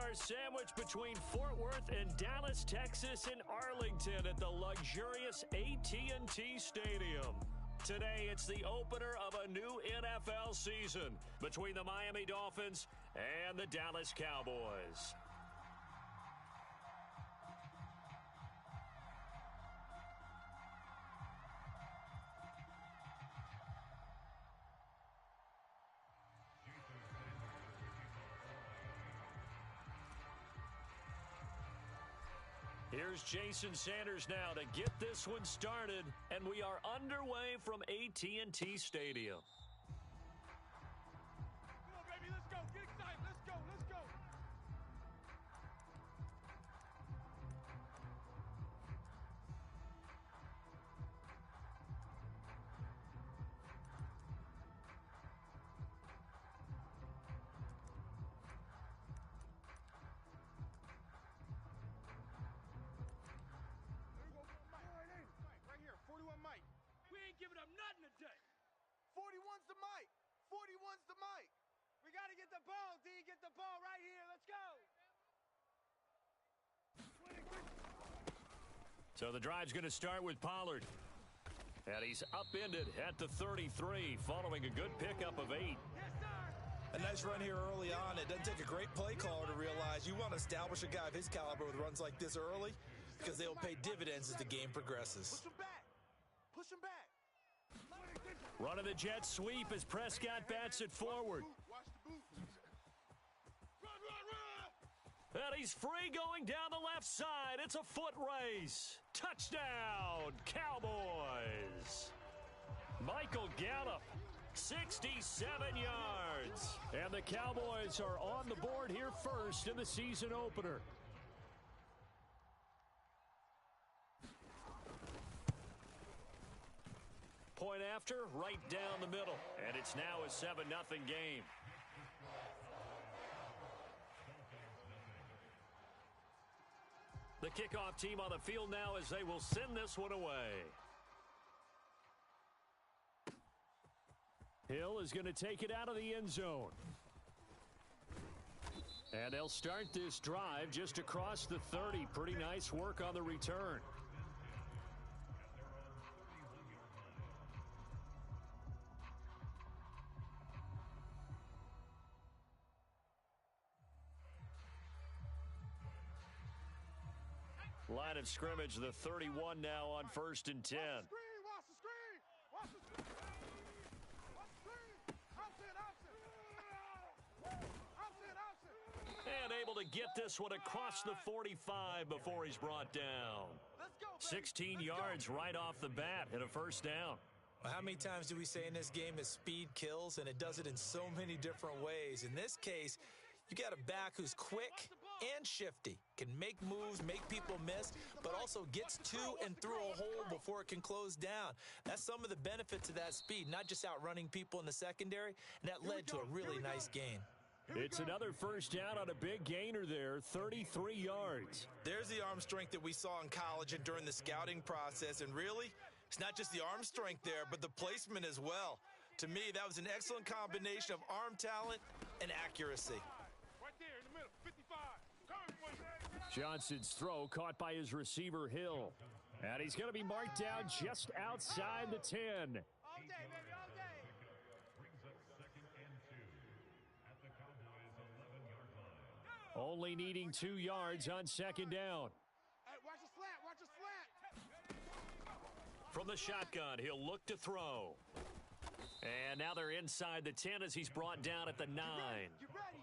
our sandwich between Fort Worth and Dallas, Texas and Arlington at the luxurious AT&T Stadium. Today, it's the opener of a new NFL season between the Miami Dolphins and the Dallas Cowboys. Here's Jason Sanders now to get this one started, and we are underway from AT&T Stadium. Come on, baby, let's go. Get excited. Let's go. Let's go. Mike. We ain't giving up nothing today. 41's the mic. 41's the mic. We got to get the ball, D. Get the ball right here. Let's go. So the drive's going to start with Pollard. And he's upended at the 33 following a good pickup of 8. Yes, sir. A nice run here early on. It doesn't take a great play caller to realize you want to establish a guy of his caliber with runs like this early because they'll pay dividends as the game progresses. Push him back. Push him back. Running the jet sweep as Prescott bats it forward. Watch the boot. Run. And he's free going down the left side. It's a foot race. Touchdown, Cowboys. Michael Gallup, 67 yards. And the Cowboys are on the board here first in the season opener. Point after, right down the middle. And it's now a 7-0 game. The kickoff team on the field now as they will send this one away. Hill is going to take it out of the end zone. And they'll start this drive just across the 30. Pretty nice work on the return. Line of scrimmage, the 31 now on 1st and 10. Watch the screen. Watch the screen. Watch the screen. Option. And able to get this one across the 45 before he's brought down. 16 yards right off the bat and a first down. How many times do we say in this game that speed kills, and it does it in so many different ways? In this case, you got a back who's quick and shifty, can make moves, make people miss, but also gets to and through a hole before it can close down. That's some of the benefits of that speed, not just outrunning people in the secondary, and that led to a really nice gain. It's another first down on a big gainer there, 33 yards. There's the arm strength that we saw in college and during the scouting process, and really, it's not just the arm strength there, but the placement as well. To me, that was an excellent combination of arm talent and accuracy. Right there in the middle, 55. Johnson's throw caught by his receiver, Hill. And he's going to be marked down just outside the 10. All day, baby, all day. Only needing 2 yards on 2nd down. Hey, watch the slant, watch the slant. From the shotgun, he'll look to throw. And now they're inside the 10 as he's brought down at the 9. Get ready.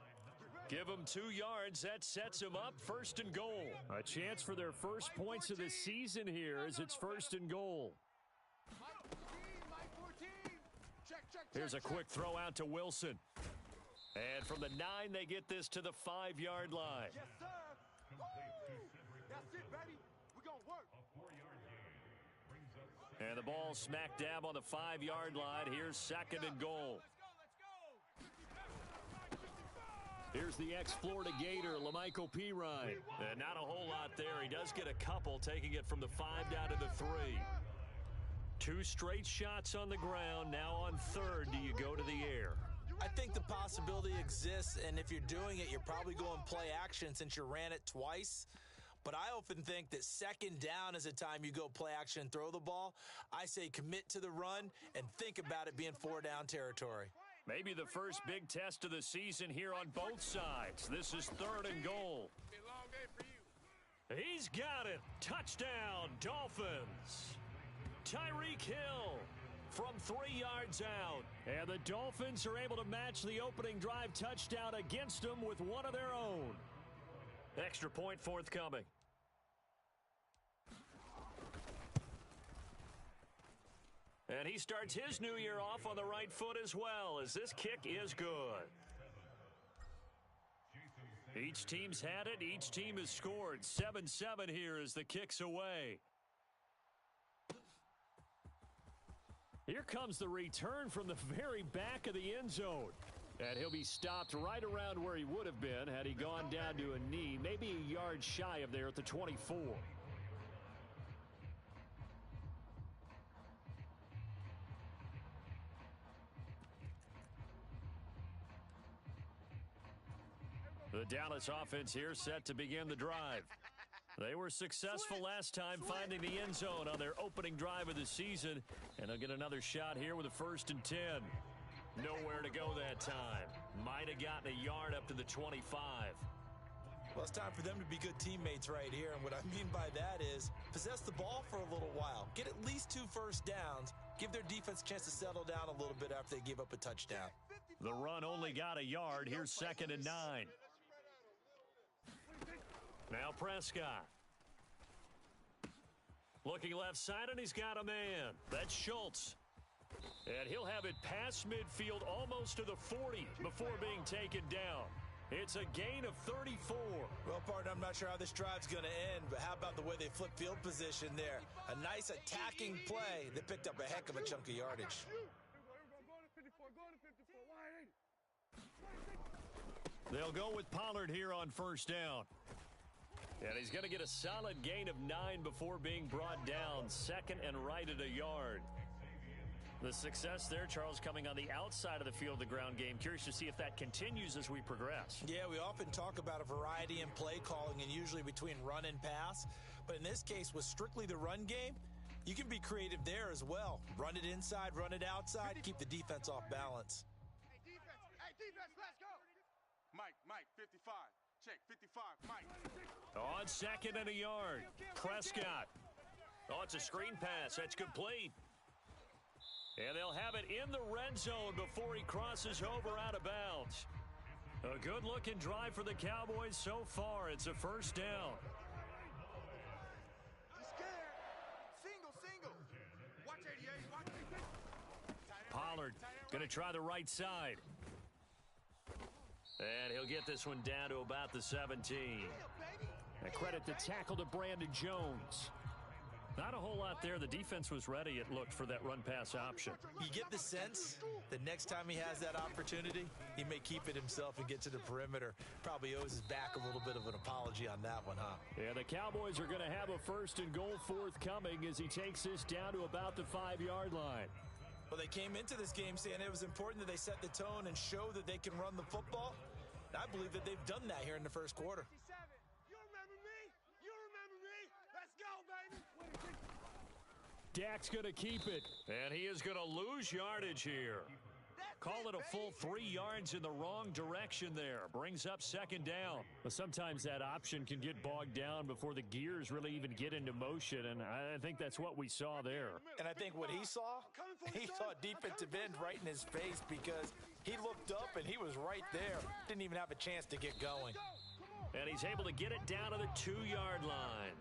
Give him 2 yards. That sets him up 1st and goal. A chance for their first points of the season here as it's 1st and goal. Mike 14. Check. Here's a quick throw out to Wilson. And from the 9, they get this to the 5-yard line. Yes, sir. Woo! That's it, baby. We're going to work. And the ball smack dab on the 5-yard line. Here's 2nd and goal. Here's the ex-Florida Gator, Lamichael Pirine. And not a whole lot there. He does get a couple, taking it from the 5 down to the 3. 2 straight shots on the ground. Now on 3rd, do you go to the air? You I think the possibility exists, and if you're doing it, you're probably going play action since you ran it twice. But I often think that second down is a time you go play action and throw the ball. I say commit to the run and think about it being 4-down territory. Maybe the first big test of the season here on both sides. This is 3rd and goal. He's got it. Touchdown, Dolphins. Tyreek Hill from 3 yards out. And the Dolphins are able to match the opening drive touchdown against them with one of their own. Extra point forthcoming. And he starts his new year off on the right foot as well, as this kick is good. Each team's had it. Each team has scored. 7-7 here as the kick's away. Here comes the return from the very back of the end zone. And he'll be stopped right around where he would have been had he gone down to a knee, maybe a yard shy of there at the 24. The Dallas offense here set to begin the drive. They were successful last time finding the end zone on their opening drive of the season, and they'll get another shot here with a 1st and 10. Nowhere to go that time. Might have gotten a yard up to the 25. Well, it's time for them to be good teammates right here, and what I mean by that is possess the ball for a little while. Get at least 2 first downs. Give their defense a chance to settle down a little bit after they give up a touchdown. The run only got a yard. Here's 2nd and 9. Now Prescott. Looking left side, and he's got a man. That's Schultz. And he'll have it past midfield almost to the 40 before being taken down. It's a gain of 34. Well, partner, I'm not sure how this drive's going to end, but how about the way they flip field position there? A nice attacking play that picked up a heck of a chunk of yardage. They'll go with Pollard here on 1st down. And he's going to get a solid gain of 9 before being brought down. 2nd and right at a yard. The success there, Charles, coming on the outside of the field, the ground game. Curious to see if that continues as we progress. Yeah, we often talk about a variety in play calling and usually between run and pass. But in this case, with strictly the run game, you can be creative there as well. Run it inside, run it outside, keep the defense off balance. Hey, defense, let's go. Mike, 55. Check, 55, Mike. On 2nd and a yard, Prescott. Oh, it's a screen pass. That's complete. And they'll have it in the red zone before he crosses over out of bounds. A good-looking drive for the Cowboys so far. It's a 1st down. He's scared. Single. Watch 88. Watch 88. Pollard going to try the right side. And he'll get this one down to about the 17. And credit the tackle to Brandon Jones. Not a whole lot there. The defense was ready, it looked, for that run-pass option. You get the sense that next time he has that opportunity, he may keep it himself and get to the perimeter. Probably owes his back a little bit of an apology on that one, huh? Yeah, the Cowboys are going to have a 1st and goal forthcoming as he takes this down to about the 5-yard line. Well, they came into this game saying it was important that they set the tone and show that they can run the football. And I believe that they've done that here in the 1st quarter. You remember me? You remember me? Let's go, baby. Dak's going to keep it, and he is going to lose yardage here. Call it a full 3 yards in the wrong direction there. Brings up 2nd down. But sometimes that option can get bogged down before the gears really even get into motion, and I think that's what we saw there. And I think what he saw defensive end right in his face because he looked up and he was right there. Didn't even have a chance to get going. And he's able to get it down to the 2-yard line.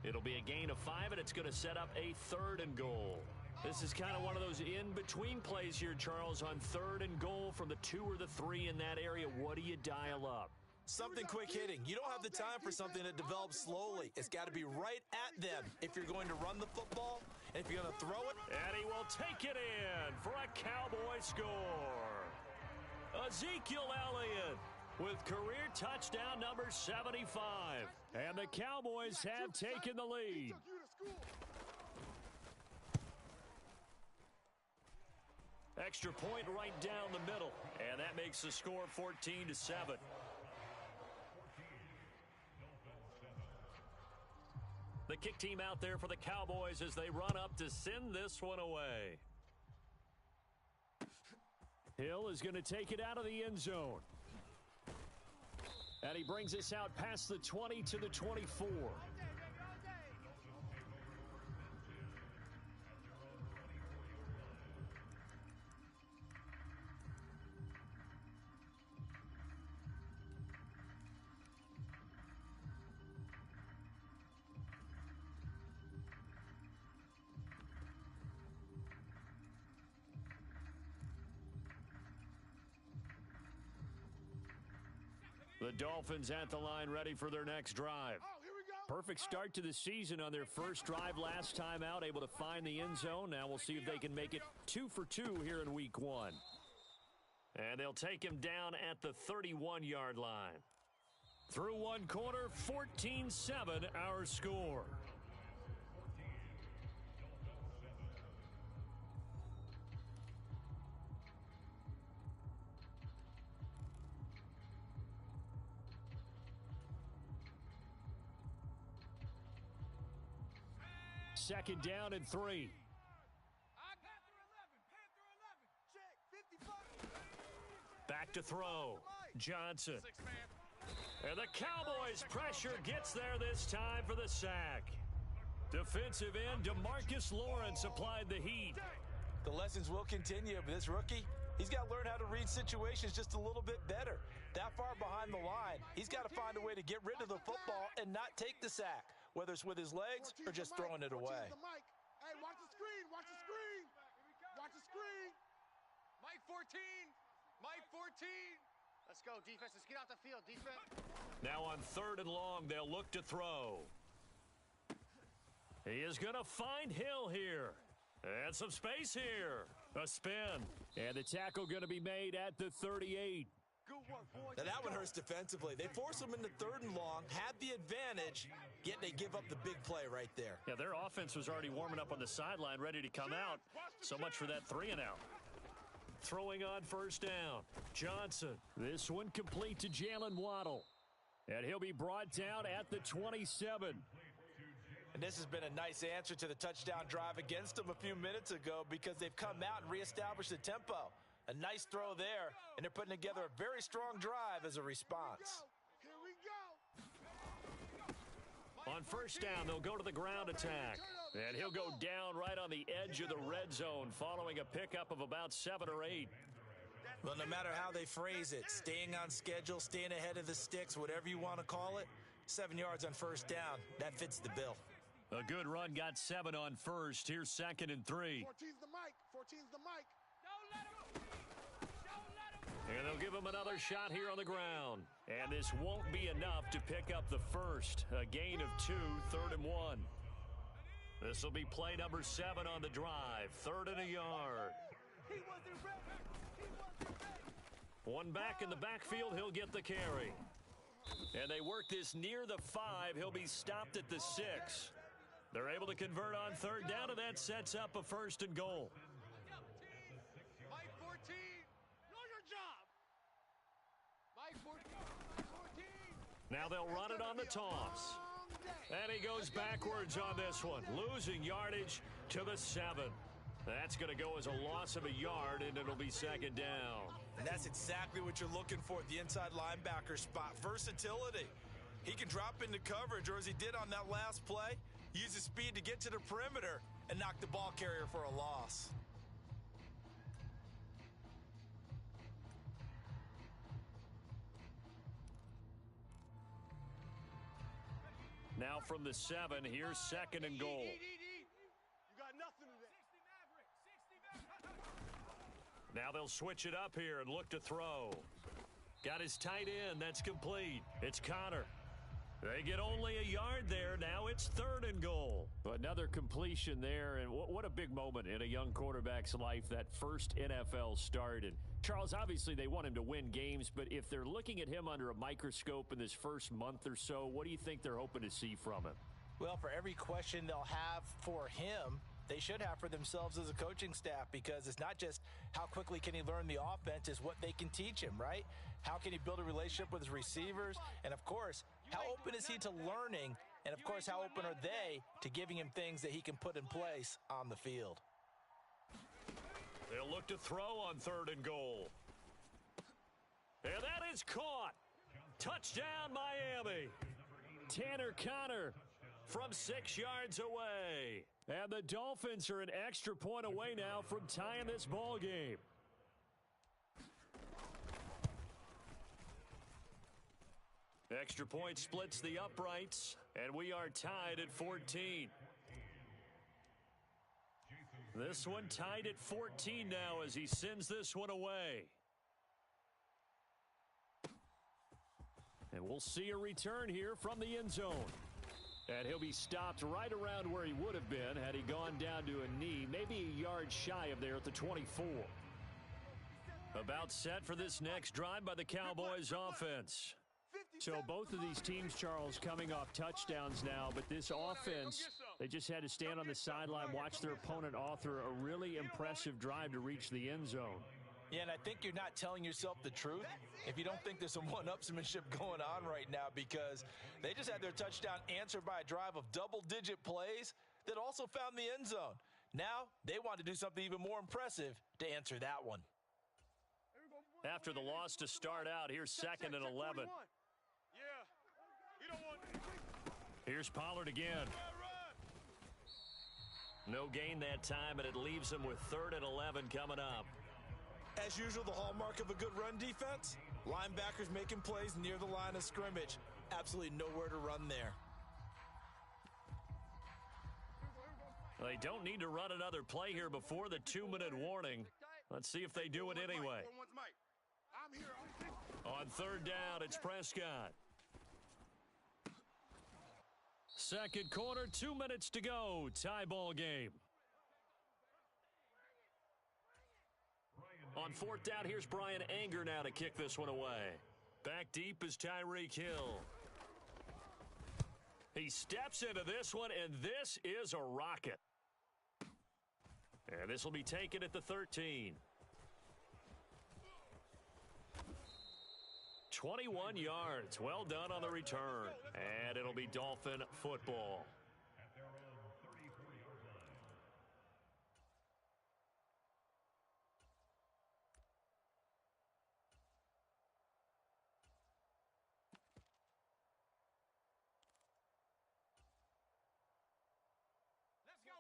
It'll be a gain of 5, and it's going to set up a 3rd and goal. This is kind of one of those in-between plays here, Charles, on 3rd and goal from the 2 or the 3 in that area. What do you dial up? Something quick hitting. You don't have the time for something that develops slowly. It's got to be right at them if you're going to run the football, and if you're going to throw it. And he will take it in for a Cowboy score. Ezekiel Elliott with career touchdown number 75. And the Cowboys have taken the lead. Extra point right down the middle, and that makes the score 14-7. The kick team out there for the Cowboys as they run up to send this one away. Hill is going to take it out of the end zone. And he brings us out past the 20 to the 24. The Dolphins at the line ready for their next drive. Perfect start to the season on their first drive last time out, able to find the end zone. Now we'll see if they can make it 2 for 2 here in week 1. And they'll take him down at the 31-yard line. Through one quarter, 14-7 our score. Second down and 3. Back to throw. Johnson. And the Cowboys' pressure gets there this time for the sack. Defensive end DeMarcus Lawrence applied the heat. The lessons will continue, but this rookie, he's got to learn how to read situations just a little bit better. That far behind the line, he's got to find a way to get rid of the football and not take the sack, whether it's with his legs or just throwing it away. Hey, watch the screen, watch the screen. Watch the screen. Mike 14. Mike 14. Let's go, defense. Let's get out the field, defense. Now on 3rd and long, they'll look to throw. He is going to find Hill here. And some space here. A spin. And the tackle going to be made at the 38. Good work, boys. Now that one hurts defensively. They force him into 3rd and long, had the advantage, yet they give up the big play right there. Yeah, their offense was already warming up on the sideline, ready to come out. So much for that 3 and out. Throwing on 1st down. Johnson. This one complete to Jalen Waddle. And he'll be brought down at the 27. And this has been a nice answer to the touchdown drive against them a few minutes ago because they've come out and reestablished the tempo. A nice throw there, and they're putting together a very strong drive as a response. Here we go. On 1st down, they'll go to the ground attack. And he'll go down right on the edge of the red zone following a pickup of about 7 or 8. Well, no matter how they phrase it, staying on schedule, staying ahead of the sticks, whatever you want to call it, 7 yards on 1st down, that fits the bill. A good run got 7 on 1st. Here's 2nd and 3. 14's the mic. 14's the mic. Don't let him. And they'll give him another shot here on the ground. And this won't be enough to pick up the first. A gain of 2, 3rd and 1. This will be play number 7 on the drive. 3rd and a yard. He wasn't ready. He wasn't ready. One back in the backfield, he'll get the carry. And they work this near the 5. He'll be stopped at the 6. They're able to convert on 3rd down, and that sets up a 1st and goal. Mike 14. Know your job. Mike 14. Mike 14. Now they'll run it on the toss. And he goes backwards on this one, losing yardage to the 7. That's going to go as a loss of a yard, and it'll be 2nd down. And that's exactly what you're looking for at the inside linebacker spot, versatility. He can drop into coverage, or as he did on that last play, use his speed to get to the perimeter and knock the ball carrier for a loss. Now from the 7, here's 2nd and goal. You got nothing today. Now they'll switch it up here and look to throw. Got his tight end. That's complete. It's Connor. They get only a yard there. Now it's 3rd and goal. Another completion there, and what a big moment in a young quarterback's life, that first NFL start. And Charles, obviously they want him to win games, but if they're looking at him under a microscope in this first month or so, what do you think they're hoping to see from him? Well, for every question they'll have for him, they should have for themselves as a coaching staff, because it's not just how quickly can he learn the offense, it's what they can teach him, right? How can he build a relationship with his receivers? And, of course, how open is he to learning? And, of course, how open are they to giving him things that he can put in place on the field? They'll look to throw on 3rd and goal. And that is caught. Touchdown, Miami. Tanner Conner from 6 yards away. And the Dolphins are an extra point away now from tying this ball game. Extra point splits the uprights, and we are tied at 14. This one tied at 14 now as he sends this one away. And we'll see a return here from the end zone. And he'll be stopped right around where he would have been had he gone down to a knee, maybe a yard shy of there at the 24. About set for this next drive by the Cowboys offense. So both of these teams, Charles, coming off touchdowns now, but this offense, they just had to stand on the sideline, watch their opponent author a really impressive drive to reach the end zone. Yeah, and I think you're not telling yourself the truth if you don't think there's some one-upsmanship going on right now, because they just had their touchdown answered by a drive of double-digit plays that also found the end zone. Now they want to do something even more impressive to answer that one. After the loss to start out, here's 2nd and 11. Here's Pollard again. No gain that time, and it leaves him with 3rd and 11 coming up. As usual, the hallmark of a good run defense, linebackers making plays near the line of scrimmage. Absolutely nowhere to run there. They don't need to run another play here before the 2-minute warning. Let's see if they do it anyway. On 3rd down, it's Prescott. 2nd quarter, 2 minutes to go. Tie ball game. On 4th down, here's Brian Anger now to kick this one away. Back deep is Tyreek Hill. He steps into this one, and this is a rocket. And this will be taken at the 13. 21 yards. Well done on the return. And it'll be Dolphin football.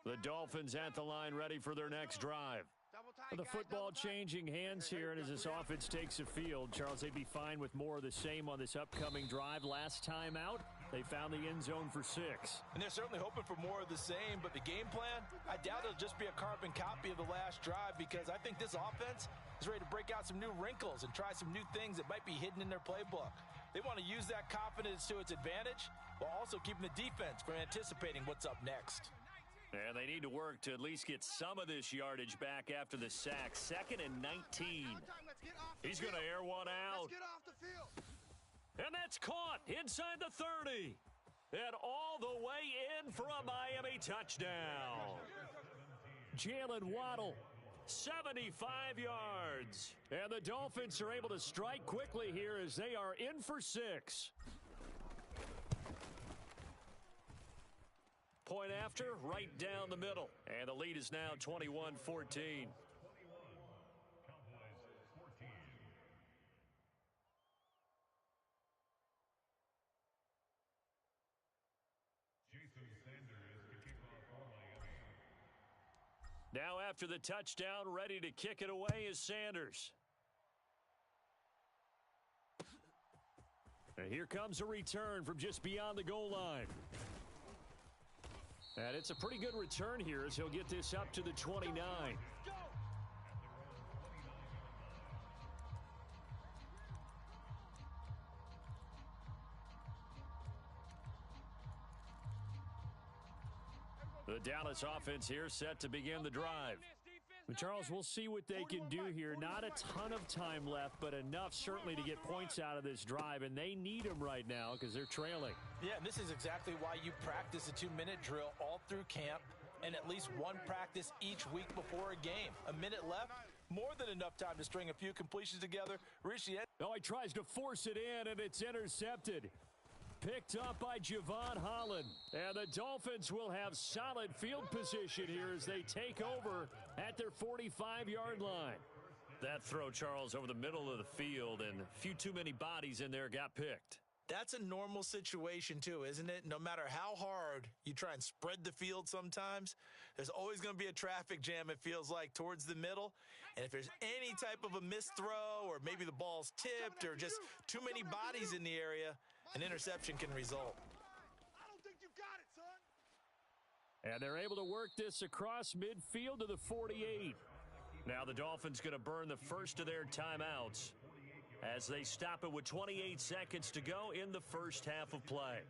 The Dolphins at the line ready for their next drive. The football changing hands here, and as this offense takes the field, Charles, they'd be fine with more of the same on this upcoming drive. Last time out, they found the end zone for 6. And they're certainly hoping for more of the same, but the game plan, I doubt it'll just be a carbon copy of the last drive, because I think this offense is ready to break out some new wrinkles and try some new things that might be hidden in their playbook. They want to use that confidence to its advantage while also keeping the defense from anticipating what's up next. And they need to work to at least get some of this yardage back after the sack. 2nd and 19. He's going to air one out. And that's caught inside the 30. And all the way in for a Miami touchdown. Jalen Waddle, 75 yards. And the Dolphins are able to strike quickly here as they are in for 6. Point after, right down the middle. And the lead is now 21-14. Now after the touchdown, ready to kick it away is Sanders. And here comes a return from just beyond the goal line. And it's a pretty good return here as he'll get this up to the 29. The Dallas offense here set to begin the drive. But Charles, we'll see what they can do here. Not a ton of time left, but enough certainly to get points out of this drive, and they need them right now because they're trailing. Yeah, and this is exactly why you practice a 2-minute drill all through camp and at least one practice each week before a game. A minute left, more than enough time to string a few completions together. Reach the end. Oh, he tries to force it in, and it's intercepted. Picked up by Javon Holland. And the Dolphins will have solid field position here as they take over at their 45-yard line. That throw, Charles, over the middle of the field, and a few too many bodies in there got picked. That's a normal situation, too, isn't it? No matter how hard you try and spread the field sometimes, there's always going to be a traffic jam, it feels like, towards the middle. And if there's any type of a missed throw or maybe the ball's tipped or just too many bodies in the area, an interception can result. I don't think you got it, son. And they're able to work this across midfield to the 48. Now the Dolphins going to burn the first of their timeouts as they stop it with 28 seconds to go in the first half of play.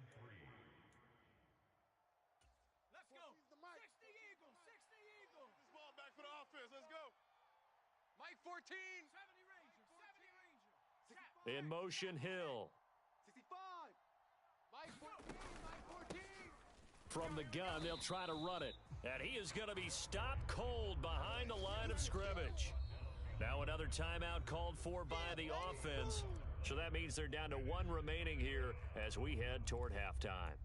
Let's go. 60 Eagles, 60 Eagles. This ball back for the offense. Let's go. Mike 14. 70 Ranger, 70 Ranger. In motion, Hill. 65. Mike 14. Mike 14. From the gun, they'll try to run it. And he is going to be stopped cold behind the line of scrimmage. Now another timeout called for by the offense. So that means they're down to one remaining here as we head toward halftime.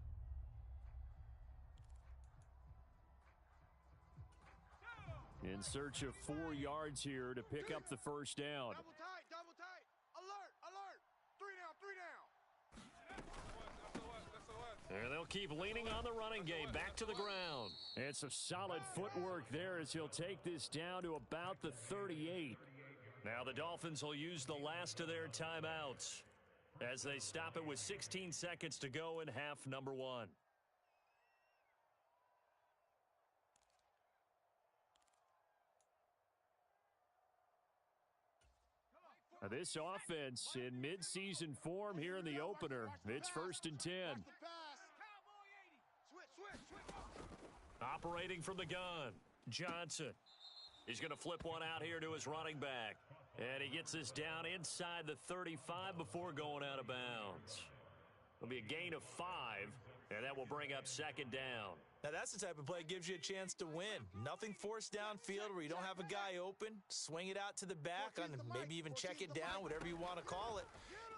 In search of 4 yards here to pick up the first down. Double tight, double tight. Alert, alert. 3 down, 3 down. And they'll keep leaning on the running game back to the ground. And some solid footwork there as he'll take this down to about the 38. Now the Dolphins will use the last of their timeouts as they stop it with 16 seconds to go in half number 1. Now this offense in midseason form here in the opener. It's 1st and 10. Operating from the gun, Johnson. He's going to flip one out here to his running back. And he gets this down inside the 35 before going out of bounds. It'll be a gain of 5, and that will bring up 2nd down. Now, that's the type of play that gives you a chance to win. Nothing forced downfield where you don't have a guy open. Swing it out to the back, and maybe even check it down, whatever you want to call it.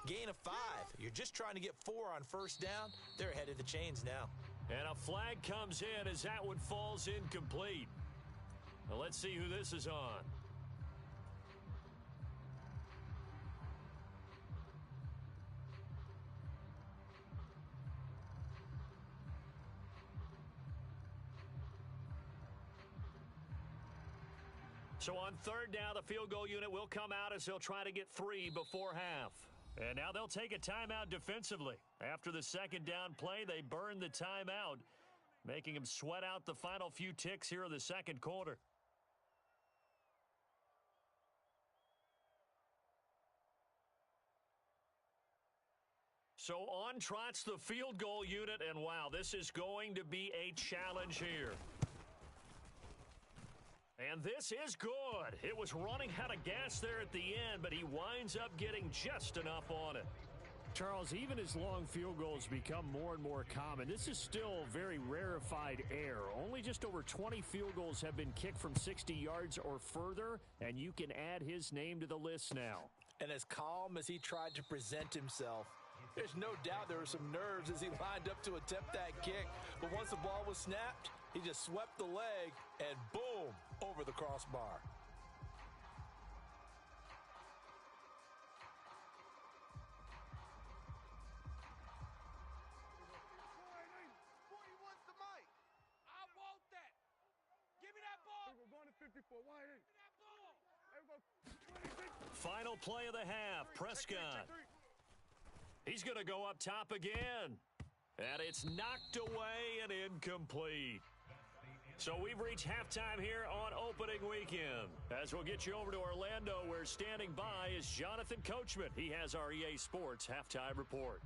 Gain of 5. You're just trying to get 4 on 1st down. They're ahead of the chains now. And a flag comes in as that one falls incomplete. Now let's see who this is on. So on 3rd down, the field goal unit will come out as they'll try to get 3 before half. And now they'll take a timeout defensively. After the 2nd down play, they burn the timeout, making them sweat out the final few ticks here in the 2nd quarter. So on trots the field goal unit, and wow, this is going to be a challenge here. And this is good. It was running out of gas there at the end, but he winds up getting just enough on it. Charles, even as long field goals become more and more common, this is still very rarefied air. Only just over 20 field goals have been kicked from 60 yards or further, and you can add his name to the list now. And as calm as he tried to present himself, there's no doubt there were some nerves as he lined up to attempt that kick. But once the ball was snapped, he just swept the leg and boom, over the crossbar. Final play of the half, Prescott. He's going to go up top again. And it's knocked away and incomplete. So we've reached halftime here on opening weekend. As we'll get you over to Orlando, where standing by is Jonathan Coachman. He has our EA Sports halftime report.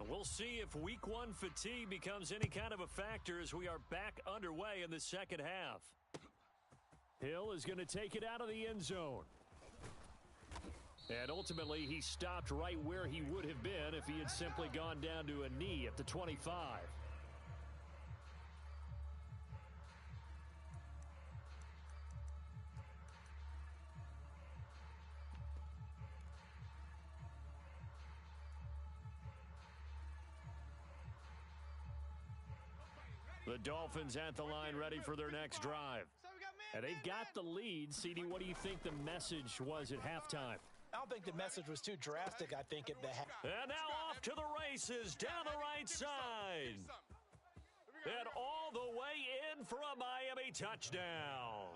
And we'll see if week 1 fatigue becomes any kind of a factor as we are back underway in the 2nd half. Hill is going to take it out of the end zone. And ultimately, he stopped right where he would have been if he had simply gone down to a knee at the 25. The Dolphins at the line ready for their next drive. And they've got the lead. CD, what do you think the message was at halftime? I don't think the message was too drastic. I think at the And now off to the races down the right side. And all the way in for a Miami touchdown.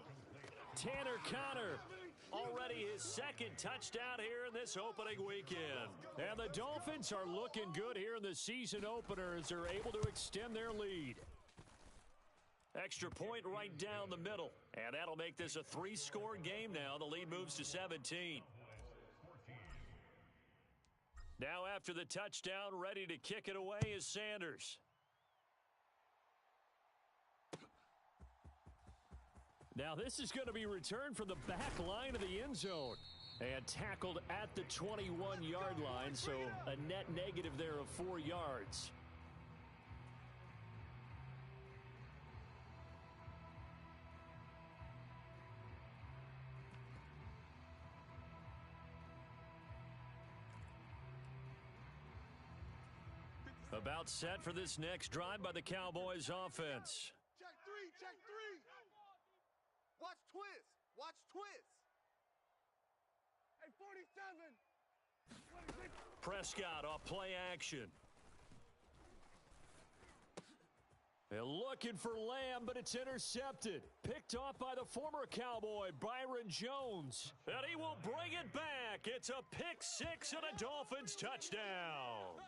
Tanner Conner, already his second touchdown here in this opening weekend. And the Dolphins are looking good here in the season opener as they're able to extend their lead. Extra point right down the middle. And that'll make this a 3-score game now. The lead moves to 17. Now after the touchdown, ready to kick it away is Sanders. Now this is going to be returned from the back line of the end zone. And tackled at the 21-yard line, so a net negative there of 4 yards. About set for this next drive by the Cowboys offense. Check three, check three. Watch twist, watch twist. Hey, 47. Prescott off play action. They're looking for Lamb, but it's intercepted. Picked off by the former Cowboy, Byron Jones. And he will bring it back. It's a pick-6 and a Dolphins touchdown.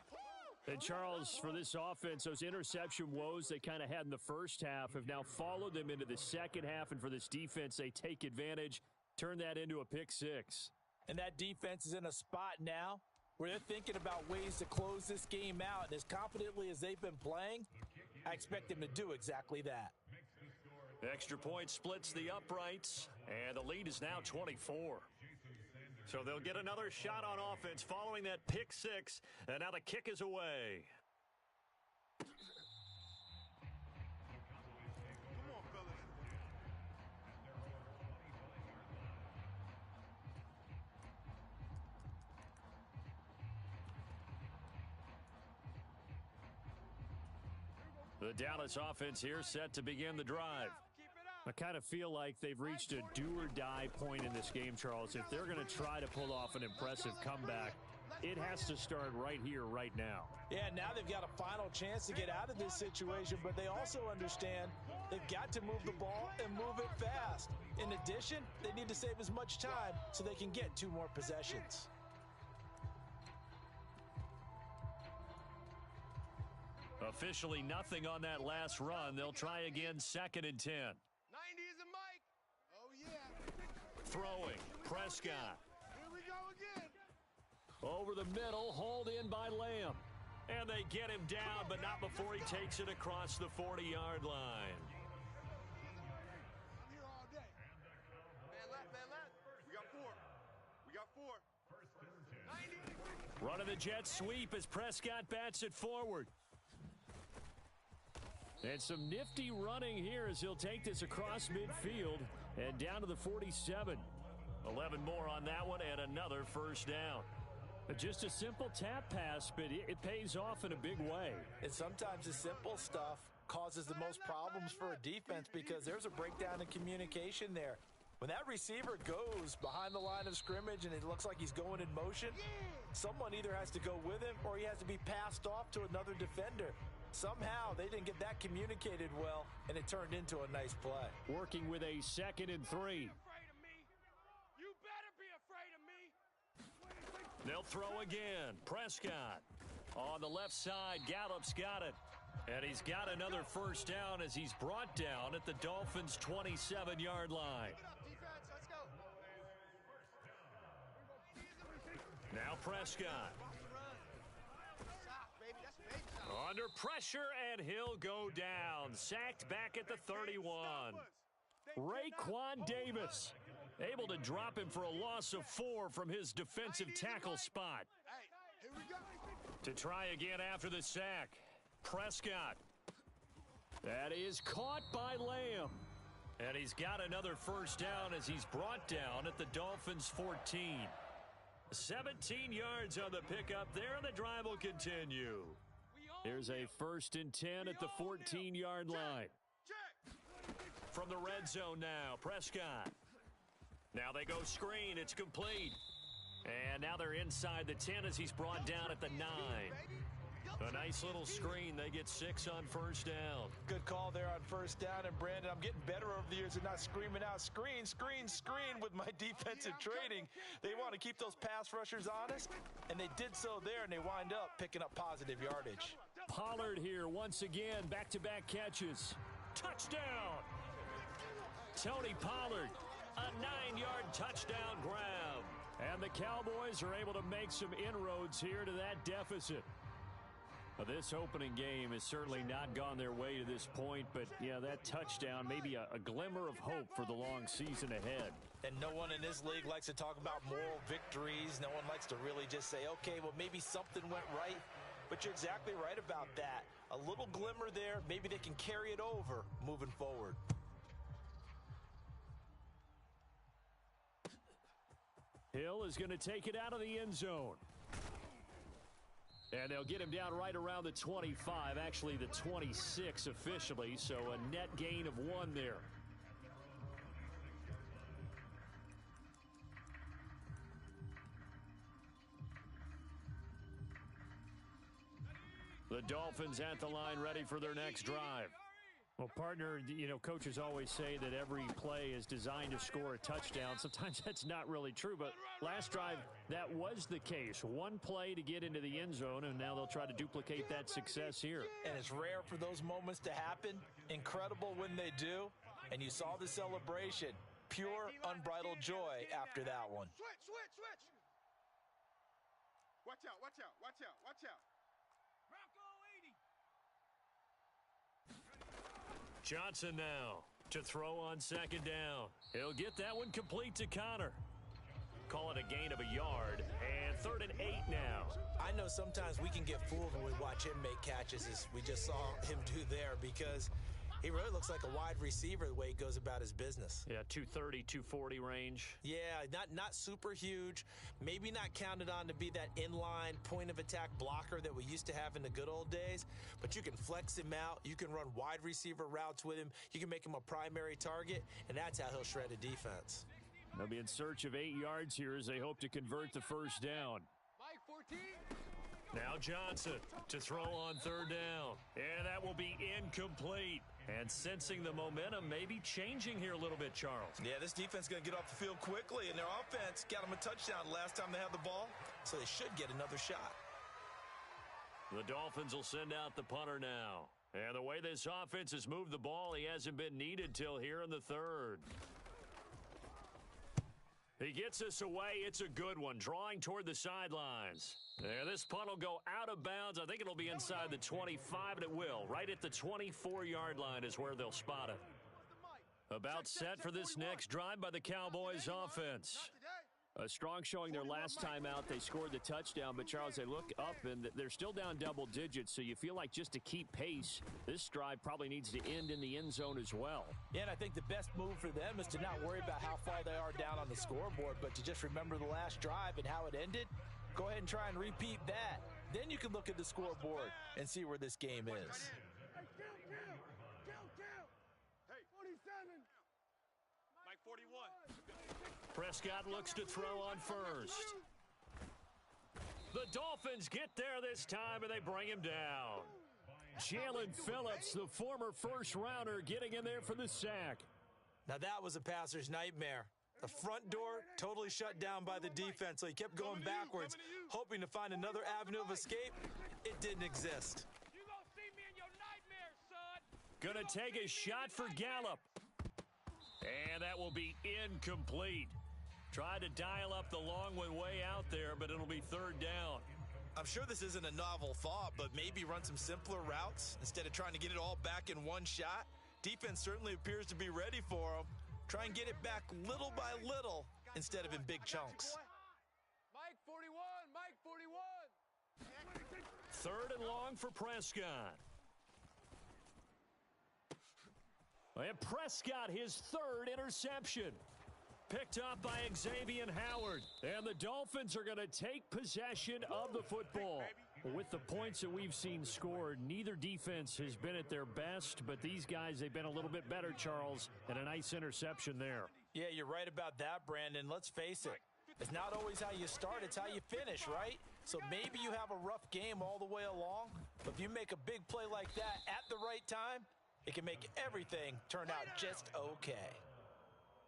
And Charles, for this offense, those interception woes they kind of had in the first half have now followed them into the second half. And for this defense, they take advantage, turn that into a pick-6. And that defense is in a spot now where they're thinking about ways to close this game out. And as confidently as they've been playing, I expect them to do exactly that. Extra point splits the uprights, and the lead is now 24. So they'll get another shot on offense following that pick-6, and now the kick is away. The Dallas offense here set to begin the drive. I kind of feel like they've reached a do-or-die point in this game, Charles. If they're going to try to pull off an impressive comeback, it has to start right here, right now. Yeah, now they've got a final chance to get out of this situation, but they also understand they've got to move the ball and move it fast. In addition, they need to save as much time so they can get 2 more possessions. Officially nothing on that last run. They'll try again, 2nd and 10. 90 is a Mike. Oh, yeah. Throwing, Prescott. Here we go again. Over the middle, hauled in by Lamb. And they get him down, but not before he takes it across the 40-yard line. I'm here all day. Man left, man left. We got 4. We got 4. 90. Running the jet sweep as Prescott bats it forward. And some nifty running here as he'll take this across midfield and down to the 47. 11 more on that one and another first down. Just a simple tap pass, but it pays off in a big way. And sometimes the simple stuff causes the most problems for a defense because there's a breakdown in communication there. When that receiver goes behind the line of scrimmage and it looks like he's going in motion, someone either has to go with him or he has to be passed off to another defender. Somehow they didn't get that communicated well, and it turned into a nice play. Working with a 2nd and 3. You better be afraid of me. They'll throw again. Prescott on the left side. Gallup's got it. And he's got another first down as he's brought down at the Dolphins' 27-yard line. Defense, let's go. Now Prescott. Stop, baby. That's baby stop. Under pressure, and he'll go down. Sacked back at the 31. Raekwon Davis able to drop him for a loss of 4 from his defensive tackle spot. Hey, here we go. To try again after the sack. Prescott. That is caught by Lamb. And he's got another first down as he's brought down at the Dolphins' 14. 17 yards on the pickup there, and the drive will continue. We Here's a 1st and 10 at the 14-yard line. From the red zone now, Prescott. Now they go screen. It's complete. And now they're inside the 10 as he's brought down at the 9. A nice little screen. They get 6 on 1st down. Good call there on 1st down. And, Brandon, I'm getting better over the years and not screaming out, screen, screen, screen with my defensive training. They want to keep those pass rushers honest, and they did so there, and they wind up picking up positive yardage. Pollard here once again, back-to-back catches. Touchdown! Tony Pollard, a 9-yard touchdown grab. And the Cowboys are able to make some inroads here to that deficit. Well, this opening game has certainly not gone their way to this point, but, yeah, that touchdown, maybe a glimmer of hope for the long season ahead. And no one in this league likes to talk about moral victories. No one likes to really just say, okay, well, maybe something went right. But you're exactly right about that. A little glimmer there, maybe they can carry it over moving forward. Hill is going to take it out of the end zone. And they'll get him down right around the 25, actually the 26 officially, so a net gain of 1 there. The Dolphins at the line ready for their next drive. Well, partner, you know, coaches always say that every play is designed to score a touchdown. Sometimes that's not really true, but last drive, that was the case. 1 play to get into the end zone, and now they'll try to duplicate that success here. And it's rare for those moments to happen. Incredible when they do. And you saw the celebration. Pure, unbridled joy after that one. Switch. Watch out. Johnson now to throw on 2nd down. He'll get that one complete to Connor. Call it a gain of a yard. And 3rd and 8 now. I know sometimes we can get fooled when we watch him make catches, as we just saw him do there, because he really looks like a wide receiver the way he goes about his business. Yeah, 230, 240 range. Yeah, not super huge. Maybe not counted on to be that inline point-of-attack blocker that we used to have in the good old days, but you can flex him out. You can run wide receiver routes with him. You can make him a primary target, and that's how he'll shred a defense. They'll be in search of 8 yards here as they hope to convert the 1st down. Mike 14. Now Johnson to throw on 3rd down. And that will be incomplete. And sensing the momentum may be changing here a little bit, Charles. Yeah, this defense is going to get off the field quickly, and their offense got them a touchdown last time they had the ball, so they should get another shot. The Dolphins will send out the punter now. And the way this offense has moved the ball, he hasn't been needed till here in the 3rd. He gets us away. It's a good one, drawing toward the sidelines. There, this punt will go out of bounds. I think it'll be inside the 25, and it will. Right at the 24-yard line is where they'll spot it. About set for this next drive by the Cowboys offense. A strong showing their last time out. They scored the touchdown, but, Charles, they look up, and they're still down double digits, so you feel like just to keep pace, this drive probably needs to end in the end zone as well. Yeah, and I think the best move for them is to not worry about how far they are down on the scoreboard, but to just remember the last drive and how it ended. Go ahead and try and repeat that. Then you can look at the scoreboard and see where this game is. Hey, 47. Mike 41. Prescott looks to throw on 1st. The Dolphins get there this time, and they bring him down. Jalen Phillips, the former first-rounder, getting in there for the sack. Now that was a passer's nightmare. The front door totally shut down by the defense, so he kept going backwards, hoping to find another avenue of escape. It didn't exist. You gonna see me in your nightmares, son. Gonna take a shot for Gallup. And that will be incomplete. Tried to dial up the long one way out there, but it'll be 3rd down. I'm sure this isn't a novel thought, but maybe run some simpler routes instead of trying to get it all back in one shot. Defense certainly appears to be ready for him. Try and get it back little by little instead of in big chunks. Mike 41. Mike 41. 3rd and long for Prescott. And Prescott, his 3rd interception. Picked up by Xavier Howard. And the Dolphins are going to take possession of the football. With the points that we've seen scored, neither defense has been at their best, but these guys, they've been a little bit better, Charles, and a nice interception there. Yeah, you're right about that, Brandon. Let's face it. It's not always how you start, it's how you finish, right? So maybe you have a rough game all the way along, but if you make a big play like that at the right time, it can make everything turn out just okay.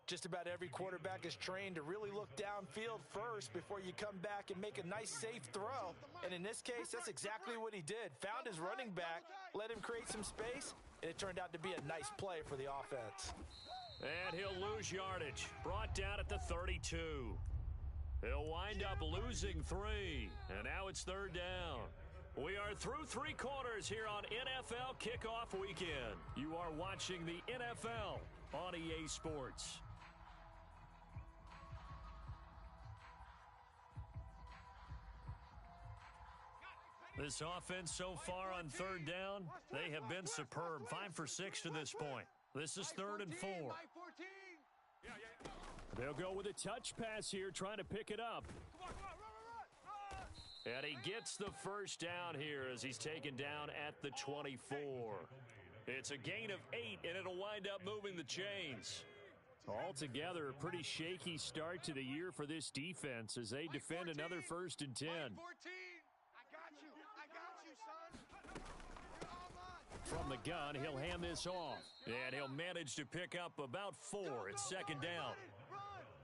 Just about every quarterback is trained to really look downfield first before you come back and make a nice, safe throw. And in this case, that's exactly what he did. Found his running back, let him create some space, and it turned out to be a nice play for the offense. And he'll lose yardage. Brought down at the 32. He'll wind up losing 3. And now it's 3rd down. We are through 3 quarters here on NFL Kickoff Weekend. You are watching the NFL on EA Sports. This offense so far on 3rd down, they have been superb. 5 for 6 to this point. This is 3rd and 4. They'll go with a touch pass here, trying to pick it up. And he gets the first down here as he's taken down at the 24. It's a gain of 8, and it'll wind up moving the chains. Altogether, a pretty shaky start to the year for this defense as they defend another 1st and 10. From the gun, he'll hand this off. And he'll manage to pick up about 4. It's 2nd down.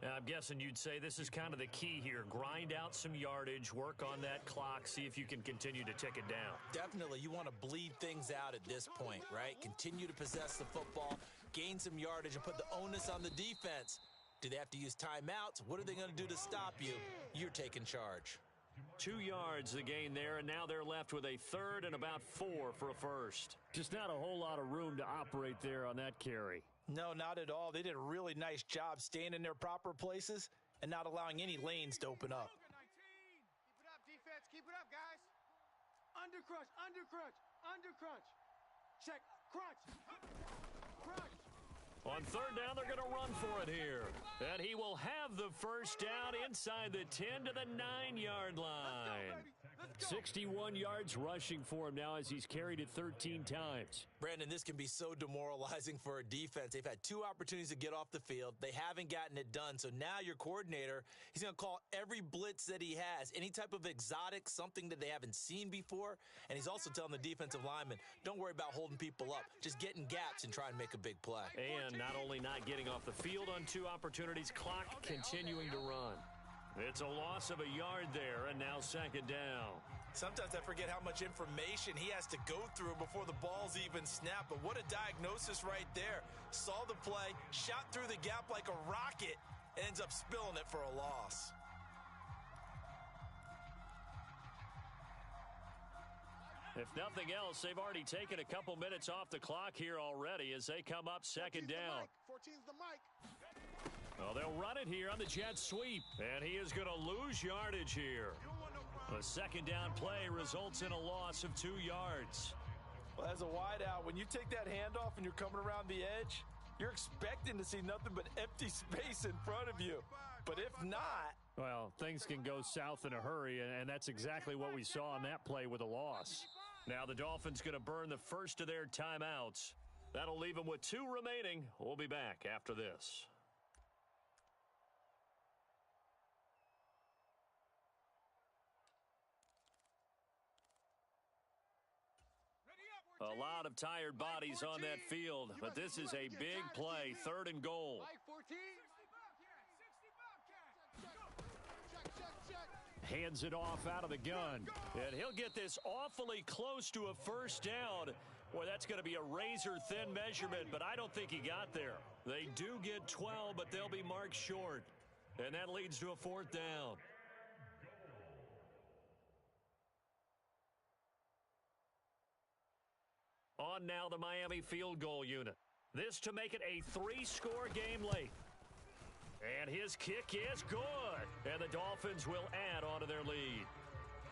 I'm guessing you'd say this is kind of the key here. Grind out some yardage, work on that clock, see if you can continue to tick it down. Definitely. You want to bleed things out at this point, right? Continue to possess the football, gain some yardage, and put the onus on the defense. Do they have to use timeouts? What are they going to do to stop you? You're taking charge. 2 yards the gain there, and now they're left with a 3rd and about 4 for a 1st. Just not a whole lot of room to operate there on that carry. No, not at all. They did a really nice job staying in their proper places and not allowing any lanes to open up. Keep it up, defense. Keep it up, guys. Under crunch, under crunch, under crunch. Check, crunch, crunch. On 3rd down, they're going to run for it here. And he will have the first down inside the 10 to the 9-yard line. 61 yards rushing for him now as he's carried it 13 times. Brandon, this can be so demoralizing for a defense. They've had 2 opportunities to get off the field. They haven't gotten it done. So now your coordinator, he's going to call every blitz that he has, any type of exotic, something that they haven't seen before. And he's also telling the defensive lineman, don't worry about holding people up. Just get in gaps and try and make a big play. And not only not getting off the field on 2 opportunities, clock continuing to run. It's a loss of a yard there, and now 2nd down. Sometimes I forget how much information he has to go through before the ball's even snapped. But what a diagnosis right there. Saw the play, shot through the gap like a rocket, and ends up spilling it for a loss. If nothing else, they've already taken a couple minutes off the clock here already as they come up 2nd down. 14's the mic. Well, they'll run it here on the jet sweep, and he is going to lose yardage here. The 2nd down play results in a loss of 2 yards. Well, as a wideout, when you take that handoff and you're coming around the edge, you're expecting to see nothing but empty space in front of you. But if not... Well, things can go south in a hurry, and that's exactly what we saw on that play with a loss. Now the Dolphins going to burn the first of their timeouts. That'll leave them with 2 remaining. We'll be back after this. A lot of tired bodies on that field, but this is a big play, 3rd and goal. Hands it off out of the gun, and he'll get this awfully close to a first down. Boy, that's going to be a razor-thin measurement, but I don't think he got there. They do get 12, but they'll be marked short, and that leads to a 4th down. On now the Miami field goal unit. This to make it a 3-score game late. And his kick is good. And the Dolphins will add on to their lead.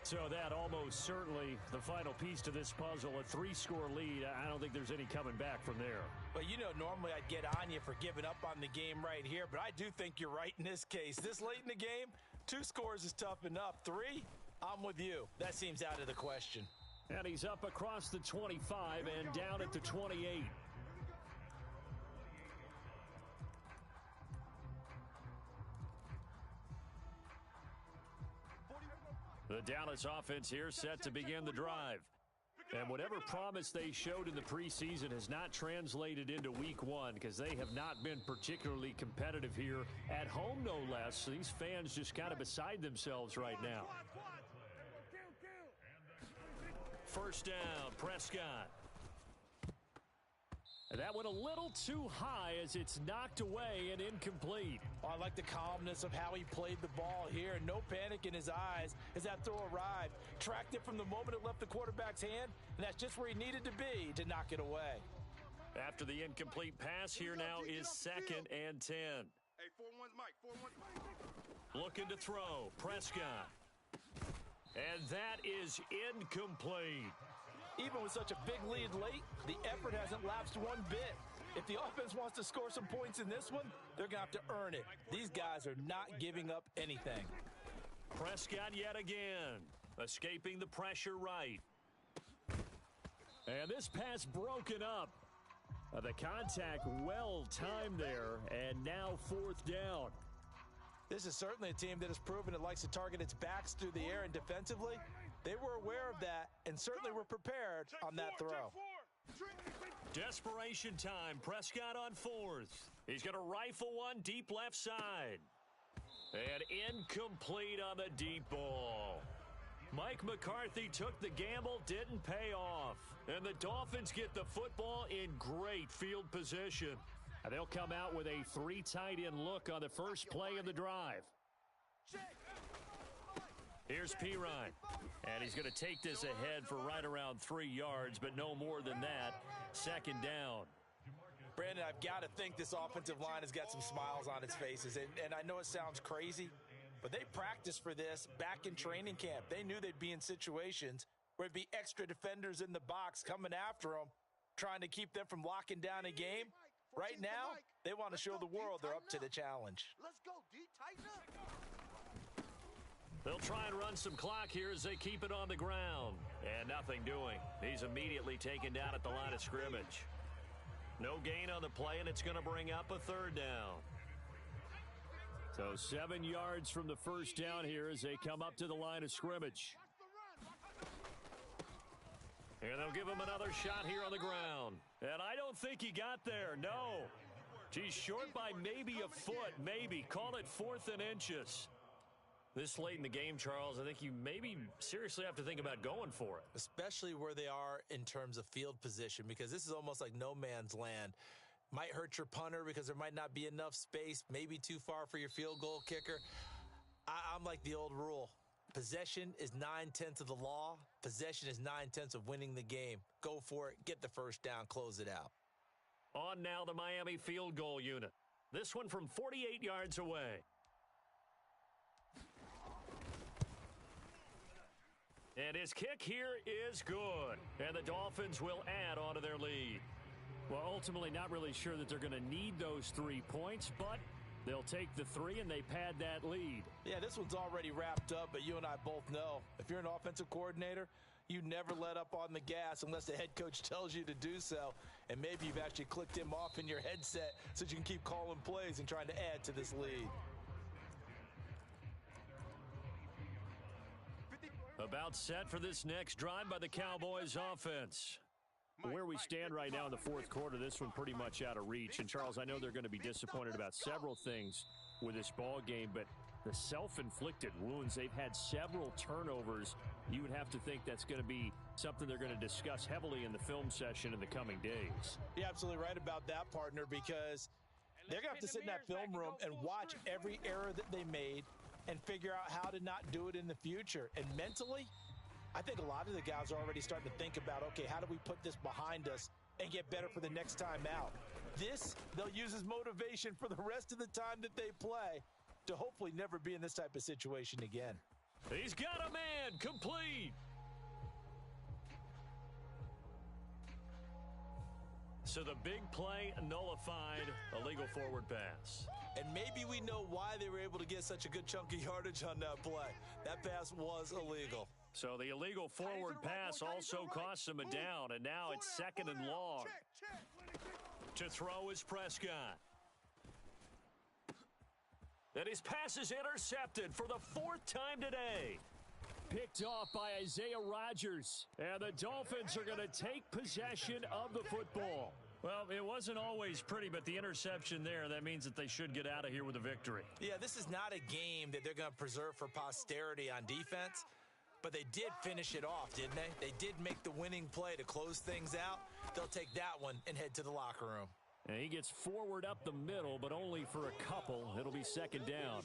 So that almost certainly the final piece to this puzzle, a 3-score lead. I don't think there's any coming back from there. But, you know, normally I'd get on you for giving up on the game right here, but I do think you're right in this case. This late in the game, 2 scores is tough enough. 3, I'm with you. That seems out of the question. And he's up across the 25 and down at the 28. The Dallas offense here set to begin the drive. And whatever promise they showed in the preseason has not translated into week one because they have not been particularly competitive here at home, no less. These fans just kind of beside themselves right now. First down, Prescott. That went a little too high as it's knocked away and incomplete. Oh, I like the calmness of how he played the ball here. No panic in his eyes as that throw arrived. Tracked it from the moment it left the quarterback's hand, and that's just where he needed to be to knock it away. After the incomplete pass, here now is 2nd and 10. Hey, 4-1's Mike. 4-1's Mike. Looking to throw, Prescott. And that is incomplete. Even with such a big lead late, the effort hasn't lapsed one bit. If the offense wants to score some points in this one, they're going to have to earn it. These guys are not giving up anything. Prescott yet again, escaping the pressure right. And this pass broken up. The contact well timed there, and now 4th down. This is certainly a team that has proven it likes to target its backs through the air and defensively. They were aware of that and certainly were prepared on that throw. Desperation time. Prescott on 4th. He's going to rifle one deep left side. And incomplete on the deep ball. Mike McCarthy took the gamble, didn't pay off. And the Dolphins get the football in great field position. And they'll come out with a 3 tight end look on the first play of the drive. Here's Pirine, and he's going to take this ahead for right around 3 yards, but no more than that. 2nd down. Brandon, I've got to think this offensive line has got some smiles on its faces, and I know it sounds crazy, but they practiced for this back in training camp. They knew they'd be in situations where it'd be extra defenders in the box coming after them, trying to keep them from locking down a game. Right now, they want to show the world they're up to the challenge. Let's go, D. Tighten up. They'll try and run some clock here as they keep it on the ground. And nothing doing. He's immediately taken down at the line of scrimmage. No gain on the play, and it's going to bring up a 3rd down. So 7 yards from the first down here as they come up to the line of scrimmage. And they'll give him another shot here on the ground. And I don't think he got there, no. He's short by maybe a foot, maybe. Call it 4th and inches. This late in the game, Charles, I think you maybe seriously have to think about going for it. Especially where they are in terms of field position, because this is almost like no man's land. Might hurt your punter because there might not be enough space, maybe too far for your field goal kicker. I'm like the old rule. Possession is 9/10 of the law. Possession is 9/10 of winning the game. Go for it, get the first down, close it out. On now the Miami field goal unit. This one from 48 yards away. And his kick here is good. And the Dolphins will add on to their lead. Well, ultimately not really sure that they're going to need those 3 points, but they'll take the 3 and they pad that lead. Yeah, this one's already wrapped up, but you and I both know if you're an offensive coordinator, you never let up on the gas unless the head coach tells you to do so. And maybe you've actually clicked him off in your headset so you can keep calling plays and trying to add to this lead. About set for this next drive by the Cowboys offense. Where we stand right now in the 4th quarter, this one pretty much out of reach. And, Charles, I know they're going to be disappointed about several things with this ball game, but the self-inflicted wounds, they've had several turnovers. You would have to think that's going to be something they're going to discuss heavily in the film session in the coming days. You're absolutely right about that, partner, because they're going to have to sit in that film room and watch every error that they made and figure out how to not do it in the future. And mentally, I think a lot of the guys are already starting to think about, okay, how do we put this behind us and get better for the next time out? This, they'll use as motivation for the rest of the time that they play to hopefully never be in this type of situation again. He's got a man, complete. So the big play nullified, illegal forward pass. And maybe we know why they were able to get such a good chunk of yardage on that play. That pass was illegal. So the illegal forward pass also cost him a down, and now it's 2nd and long. To throw is Prescott. And his pass is intercepted for the 4th time today. Picked off by Isaiah Rodgers. And the Dolphins are going to take possession of the football. Well, it wasn't always pretty, but the interception there, that means that they should get out of here with a victory. Yeah, this is not a game that they're going to preserve for posterity on defense, but they did finish it off, didn't they? They did make the winning play to close things out. They'll take that one and head to the locker room. And he gets forward up the middle, but only for a couple. It'll be 2nd down.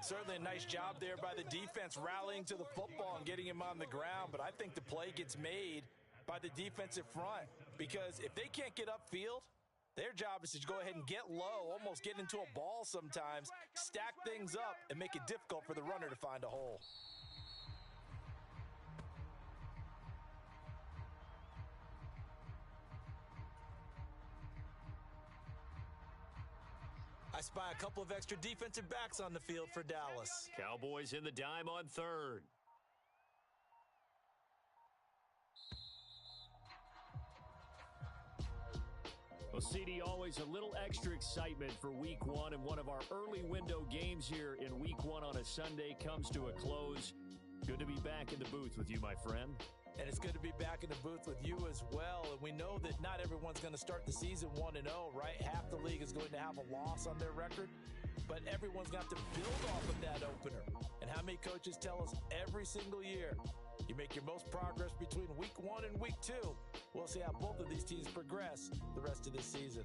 Certainly a nice job there by the defense rallying to the football and getting him on the ground, but I think the play gets made by the defensive front because if they can't get upfield, their job is to go ahead and get low, almost get into a ball sometimes, stack things up, and make it difficult for the runner to find a hole. I spy a couple of extra defensive backs on the field for Dallas. Cowboys in the dime on 3rd. Well, CD, always a little extra excitement for Week 1, and one of our early window games here in Week 1 on a Sunday comes to a close. Good to be back in the booth with you, my friend. And it's good to be back in the booth with you as well. And we know that not everyone's going to start the season 1-0, right? Half the league is going to have a loss on their record. But everyone's got to build off of that opener. And how many coaches tell us every single year, you make your most progress between Week 1 and Week 2. We'll see how both of these teams progress the rest of this season.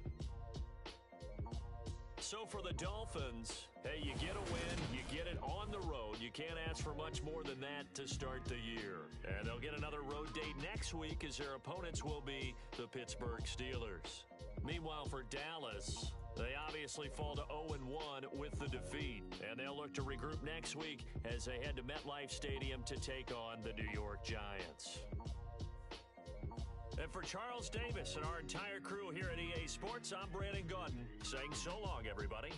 So for the Dolphins, hey, you get a win, you get it on the road. You can't ask for much more than that to start the year. And they'll get another road date next week as their opponents will be the Pittsburgh Steelers. Meanwhile, for Dallas, they obviously fall to 0-1 with the defeat. And they'll look to regroup next week as they head to MetLife Stadium to take on the New York Giants. And for Charles Davis and our entire crew here at EA Sports, I'm Brandon Gaudin saying so long, everybody.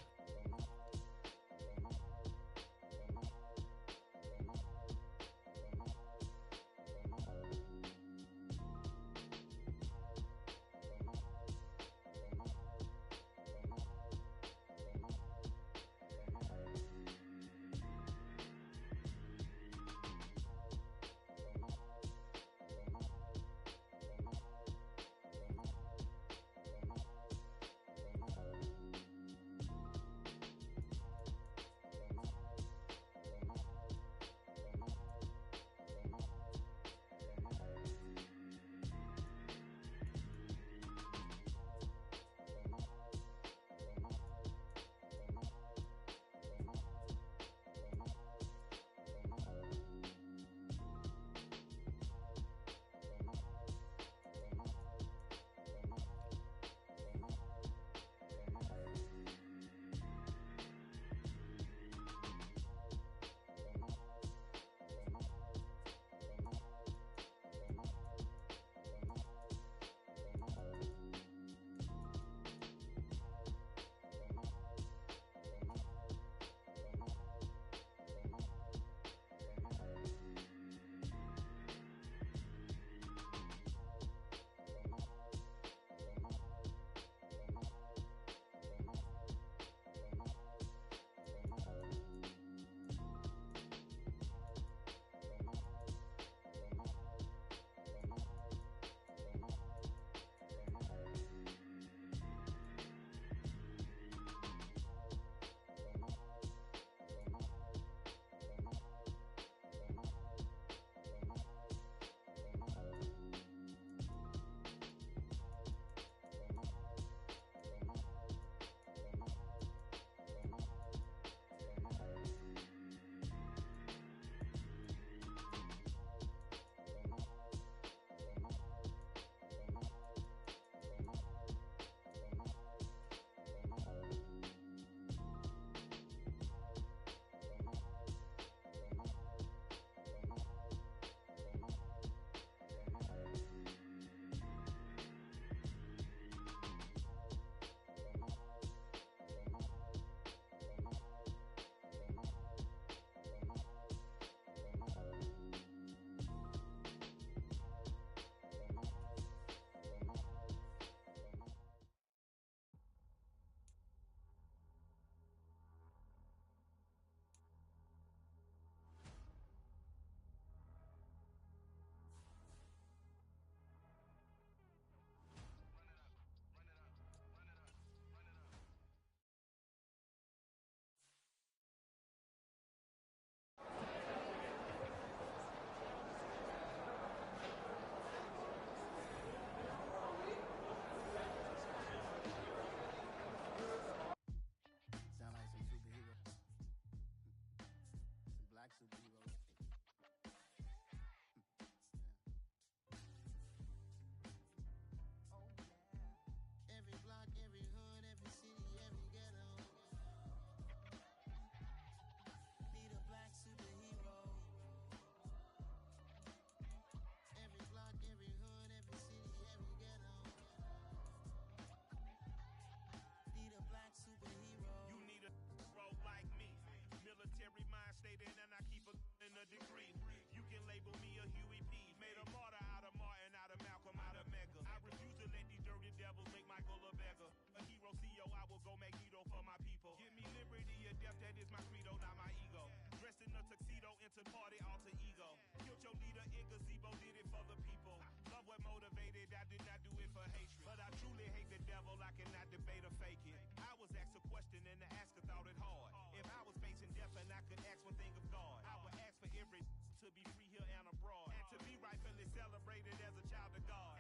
tackle a beggar. A hero CEO, I will go Magneto for my people. Give me liberty or death, that is my credo, not my ego. Dressed in a tuxedo, entered party, alter ego. Killed your leader in gazebo, did it for the people. Love what motivated, I did not do it for hatred. But I truly hate the devil, I cannot debate or fake it. I was asked a question and the asker thought it hard. If I was facing death and I could ask one thing of God, I would ask for every to be free here and abroad, and to be rightfully celebrated as a child of God.